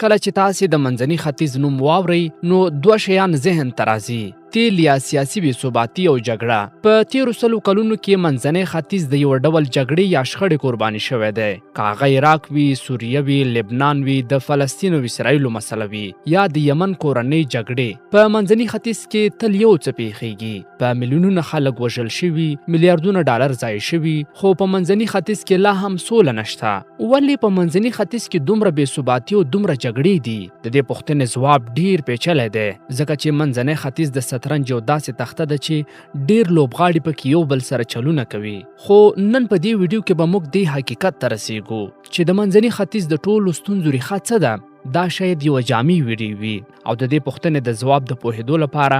کله چې تاسې د منځني ختیځ نوم واورئ نو دوه شیان ذهن ته راځي: تیل یا سیاسي بې ثباتي او جګړه. په تیرو 100 کلونو کې منځنی ختیځ د یو ډول جګړې یا شخړې قرباني شوی دی، که هغه عراق وي، سوریه وي، لبنان وي، د فلسطین او اسرائیلو مسله وي، یا د یمن کورنۍ جګړې. په منځني ختیځ کې تل یو څه پیښیږي: په میلیونونه خلک وژل شوي، میلیارډونه ډالر ضایع شوي، خو په منځني ختیځ کې لا هم سوله نشته. ولې په منځني ختیځ کې دومره بې ثباتي او دومره جګړې دي؟ د دې پوښتنې ځواب ډیر پیچلی دی، ځکه چې منځنی ختیځ د شطرنج یو داسې تخته ده چې ډیر لوبغاړي پکې یو بل سره چلونه کوي. خو نن په دې ویډیو کې به موږ دې حقیقت ته رسیږو چې د منځني ختیځ د ټولو ستونزو ریښه څه ده. دا شاید یو جامع ویډیو وي، او د دې پوښتنې د ځواب د پوهېدو لپاره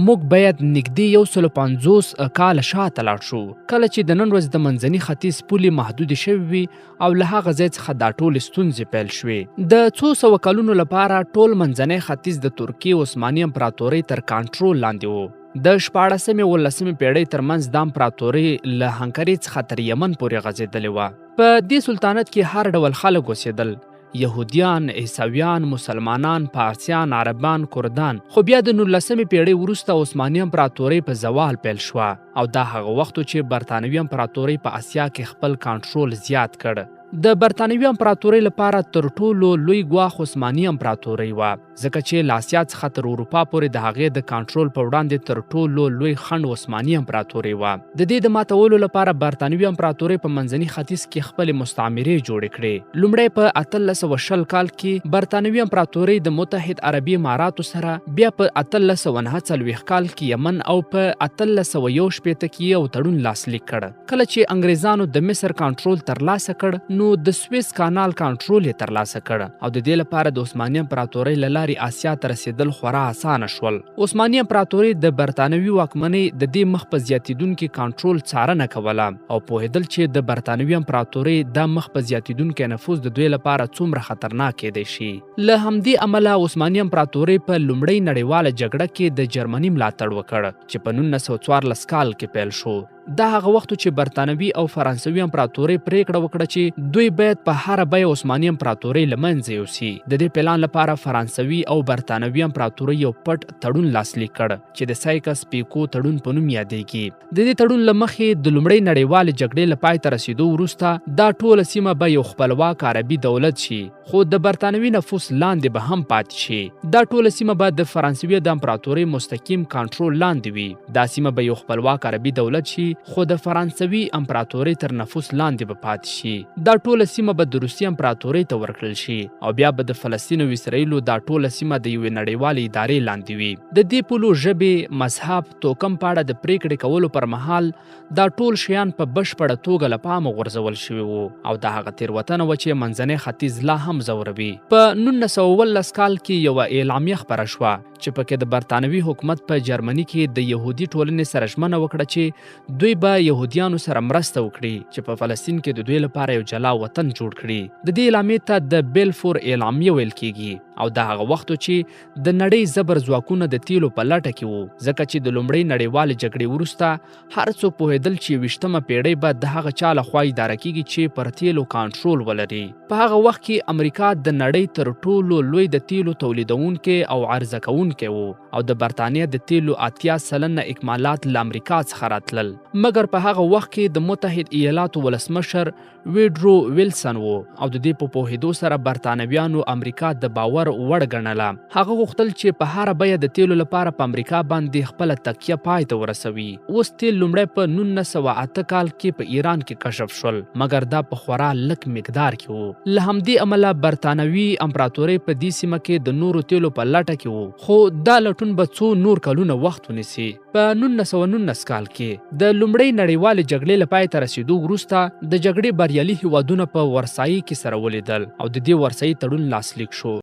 موږ باید نږدې 150 کاله شاته لاړ شو، کله چې د نن ورځې د منځني ختیځ پولې محدودې شوې وي او له هغه ځای څخه دا ټولې ستونزې پیل شوې. د څو سوه کلونو لپاره ټول منځنی ختیځ د ترکیې عثماني امپراتورۍ تر کنټرول لاندې و. د 14مې او 15مې پیړۍ ترمنځ دا امپراتورۍ له هنګري څخه تر یمن پورې غځېدلې وه. په دې سلطنت کې هر ډول خلک اوسېدل: یهودیان، عیسویان، مسلمانان، پارسیان، عربان، کردان. خو بیا د 19مې پیړۍ وروسته عثماني امپراتورۍ په زوال پیل شوه، او دا هغه وخت چې برطانوي امپراتورۍ په اسیا کې خپل کنټرول زیات کړ. د برطانوي امپراتورۍ لپاره تر ټولو لوی ګواښ عثماني امپراتورۍ وه، ځکه چې له اسیا څخه تر اروپا پورې د هغې د کنټرول په وړاندې تر ټولو لوی خنډ عثماني امپراتورۍ وه. د دې د ماتولو لپاره برطانوي امپراتورۍ په منځني ختیځ کې خپلې مستعمرې جوړې کړې. لومړی په 1820 کال کې برطانوي امپراتورۍ د متحد عربي اماراتو سره، بیا په 1849 کال کې یمن، او په 1861 کې یو تړون لاسلیک کړ. کله چې انګریزانو د مصر کنټرول ترلاسه کړ نو د سویس کانال کنټرول یې ترلاسه کړ، او د دې لپاره د عثماني امپراتورۍ له لارې اسیا ته رسېدل خورا اسانه شول. عثماني امپراتورۍ د برطانوي واکمنۍ د دې مخ په زیاتېدونکي کنټرول څارنه کوله، او پوهېدل چې د برطانوي امپراتورۍ دا مخ په زیاتېدونکی نفوذ د دوی لپاره څومره خطرناک کیدی شي. له همدې امله عثماني امپراتورۍ په لومړۍ نړیواله جګړه کې د جرمني ملاتړ وکړ، چې په 1914 کال کې پیل شو. دا هغه وخت چې برطانوي او فرانسوي امپراتورۍ پریکړه وکړه چې دوی باید په هره بیه عثماني امپراتورۍ له منځه یوسي. د دې پلان لپاره فرانسوي او برطانوي امپراتورۍ یو پټ تړون لاسلیک کړ چې د سایکس پیکو تړون په نوم یادېږي. د دې تړون له مخې د لومړۍ نړیوالې جګړې له پای ته رسېدو وروسته دا ټوله سیمه به یو خپلواک عربي دولت شي، خو د برطانوي نفوذ لاندې به هم پاتې شي. دا ټوله سیمه به د فرانسوي د امپراتورۍ مستقیم کنټرول لاندې وي. دا سیمه به یو خپلواک عربي دولت شي، خو د فرانسوي امپراتورۍ تر نفوذ لاندې به پاتې شي. دا ټوله سیمه به د روسیې امپراتورۍ ته ورکړل شي، او بیا به د فلسطین او اسرائیلو دا ټوله سیمه د یوې نړیوالې ادارې لاندې وي. د دې پولو ژبې، مذهب، توکم په اړه د پریکړې کولو پر مهال دا ټول شیان په بشپړه توګه له پامه غورځول شوي وو، او دا هغه تېروتنه وه چې منځنی ختیځ لا هم ځوروي. په 1919 کال کې یوه اعلامیه خپره شوه چې پکې د برطانوي حکومت په جرمني کې د یهودي ټولنې سره ژمنه وکړه چې دوی به یهودیانو سره مرسته وکړي چې په فلسطین کې د دوی لپاره یو جلا وطن جوړ کړي. د دې اعلامیې ته د بیلفور اعلامیه ویل کیږي، او دا هغه وخت چې د نړۍ زبر ځواکونه د تیلو په لټه کې وو، ځکه چې د لومړۍ نړیوالې جګړې وروسته هر څوک پوهېدل چې 20مه پیړۍ به د هغه چا لخوا اداره کیږي چې پر تیلو کنټرول ولري. په هغه وخت کې امریکا د نړۍ تر ټولو لوی د تیلو تولیدونکی او عرضه کوونکی وو، او د برطانیه د تیلو 80% اکمالات له امریکا څخه راتلل. مګر په هغه وخت کې د متحد ایالاتو ولسمشر ویډرو ویلسن وو، او د دې په پوهېدو سره برطانویانو امریکا د باور وړ ګڼله. هغه غوښتل چې په هره بیه د تیلو لپاره په امریکا باندې خپله تکیه پای ته ورسوي. اوس تیل لومړی په 1908 کال کې په ایران کې کشف شول، مګر دا په خورا لږ مقدار کې وو. له همدې امله برطانوي امپراتورۍ په دې سیمه کې د نورو تیلو په لټه کې وو، خو دا لټون به څو نور کلونه وخت ونیسي. په 1919 کال کې د لومړۍ نړیوالې جګړې له پای ته رسېدو وروسته د جګړې بریالي هیوادونه په ورسایي کې سره ولیدل، او د دې ورسایي تړون لاسلیک شو.